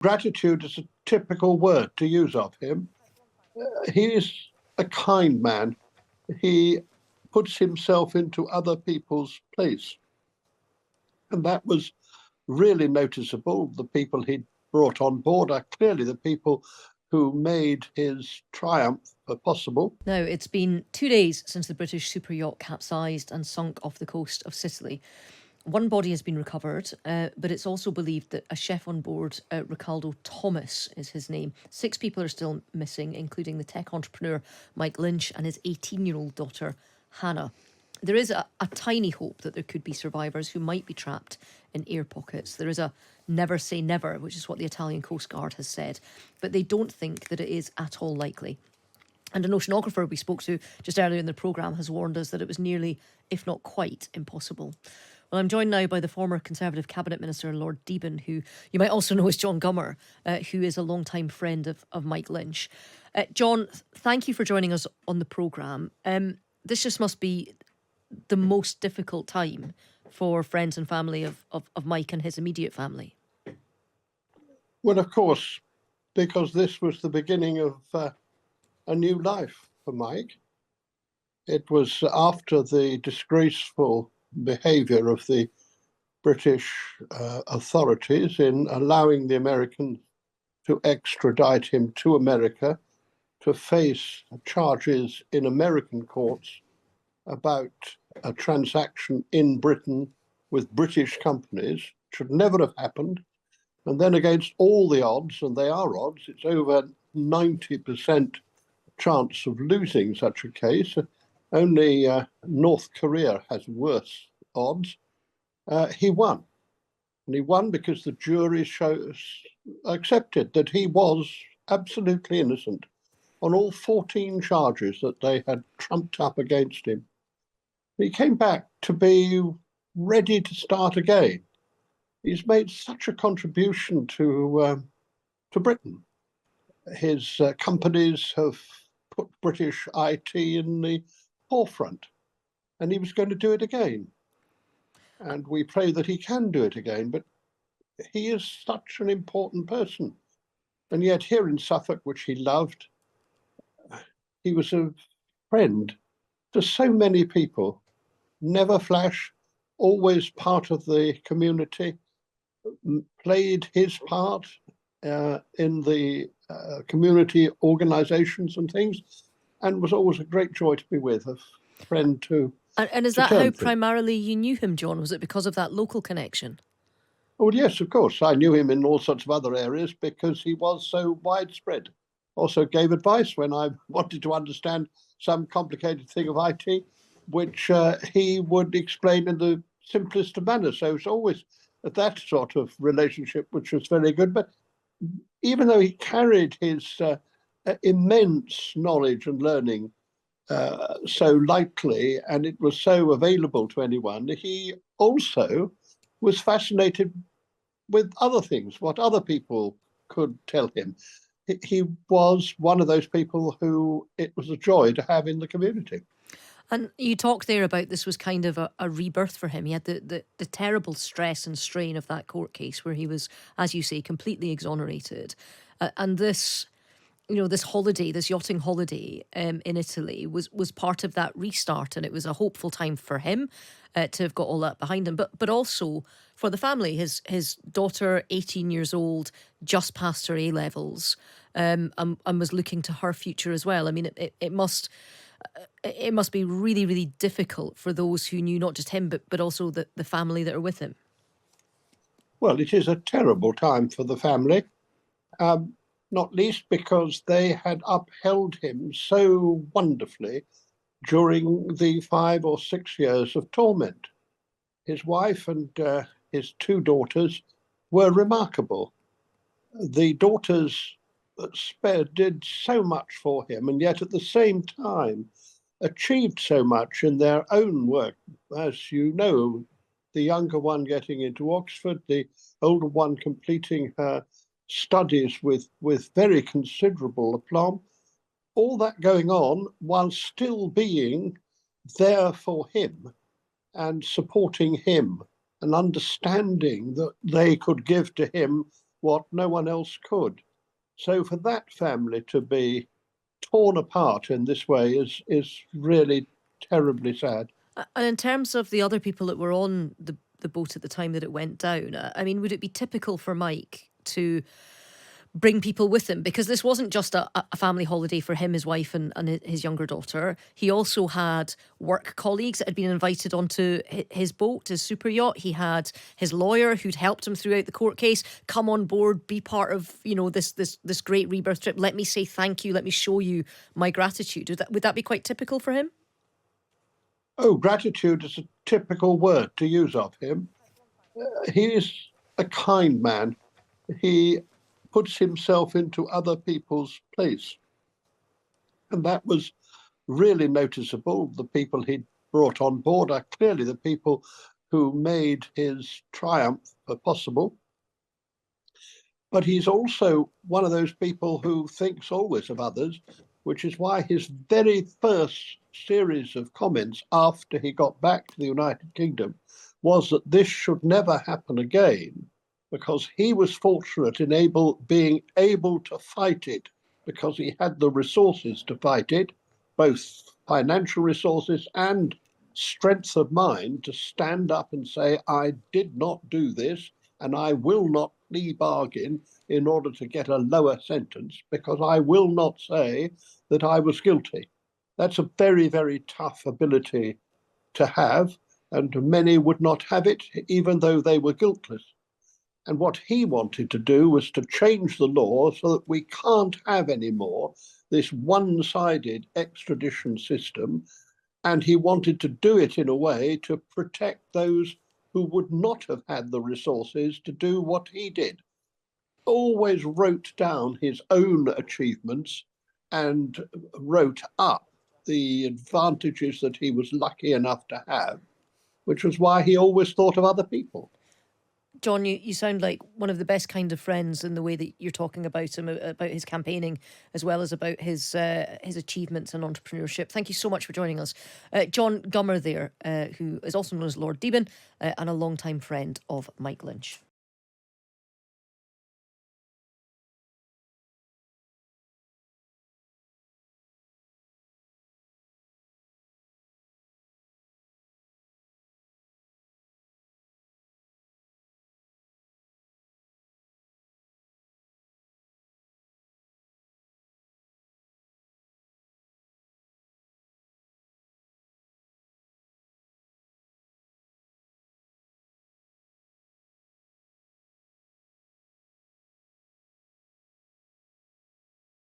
gratitude is a typical word to use of him. He's a kind man. He puts himself into other people's place. And that was really noticeable. The people he brought on board are clearly the people who made his triumph possible. Now, it's been 2 days since the British super yacht capsized and sunk off the coast of Sicily. One body has been recovered, but it's also believed that a chef on board, Ricaldo Thomas is his name. 6 people are still missing, including the tech entrepreneur Mike Lynch and his 18-year-old daughter, Hannah. There is a tiny hope that there could be survivors who might be trapped in air pockets. There is a never say never, which is what the Italian Coast Guard has said, but they don't think that it is at all likely. And an oceanographer we spoke to just earlier in the programme has warned us that it was nearly, if not quite, impossible. Well, I'm joined now by the former Conservative Cabinet Minister, Lord Deben, who you might also know as John Gummer, who is a long-time friend of Mike Lynch. John, thank you for joining us on the programme. This just must be the most difficult time for friends and family of Mike and his immediate family. Well, of course, because this was the beginning of a new life for Mike. It was after the disgraceful behaviour of the British authorities in allowing the Americans to extradite him to America to face charges in American courts about a transaction in Britain with British companies. Should never have happened. And then against all the odds, and they are odds, it's over 90% chance of losing such a case. Only North Korea has worse odds. He won. And he won because the jury accepted that he was absolutely innocent on all 14 charges that they had trumped up against him. He came back to be ready to start again. He's made such a contribution to Britain. His companies have put British IT in the forefront, and he was going to do it again. And we pray that he can do it again, but he is such an important person. And yet here in Suffolk, which he loved, he was a friend to so many people, never flash, always part of the community, played his part in the community organisations and things, and was always a great joy to be with, a friend to. And is that how primarily you knew him, John? Was it because of that local connection? Oh, yes, of course. I knew him in all sorts of other areas because he was so widespread. Also gave advice when I wanted to understand some complicated thing of IT, which he would explain in the simplest of manners. So it's always that sort of relationship, which was very good. But even though he carried his immense knowledge and learning so lightly, and it was so available to anyone, he also was fascinated with other things, what other people could tell him. He was one of those people who it was a joy to have in the community. And you talked there about this was kind of a rebirth for him. He had the terrible stress and strain of that court case where he was, as you say, completely exonerated. And this, this holiday, this yachting holiday in Italy was part of that restart. And it was a hopeful time for him to have got all that behind him. But also for the family, his daughter, 18 years old, just passed her A-levels and was looking to her future as well. I mean, it must be really, really difficult for those who knew not just him, but also the family that are with him. Well, it is a terrible time for the family, not least because they had upheld him so wonderfully during the 5 or 6 years of torment. His wife and his 2 daughters were remarkable. The daughters did so much for him, and yet at the same time achieved so much in their own work. As you know, the younger one getting into Oxford, the older one completing her studies with very considerable aplomb. All that going on while still being there for him and supporting him and understanding that they could give to him what no one else could. So for that family to be torn apart in this way is really terribly sad. And in terms of the other people that were on the boat at the time that it went down, I mean, would it be typical for Mike to bring people with him? Because this wasn't just a family holiday for him, his wife, and his younger daughter. He also had work colleagues that had been invited onto his boat, his super yacht. He had his lawyer who'd helped him throughout the court case come on board, be part of, you know, this great rebirth trip. Let me say thank you. Let me show you my gratitude. Would that be quite typical for him? Oh, gratitude is a typical word to use of him. He's a kind man. He puts himself into other people's place. And that was really noticeable. The people he'd brought on board are clearly the people who made his triumph possible. But he's also one of those people who thinks always of others, which is why his very first series of comments after he got back to the United Kingdom was that this should never happen again, because he was fortunate in being able to fight it, because he had the resources to fight it, both financial resources and strength of mind to stand up and say, I did not do this, and I will not plea bargain in order to get a lower sentence, because I will not say that I was guilty. That's a very, very tough ability to have, and many would not have it, even though they were guiltless. And what he wanted to do was to change the law so that we can't have anymore this one-sided extradition system. And he wanted to do it in a way to protect those who would not have had the resources to do what he did. Always wrote down his own achievements and wrote up the advantages that he was lucky enough to have, which was why he always thought of other people. John, you sound like one of the best kind of friends in the way that you're talking about him, about his campaigning, as well as about his achievements and entrepreneurship. Thank you so much for joining us. John Gummer there, who is also known as Lord Deben, and a long-time friend of Mike Lynch.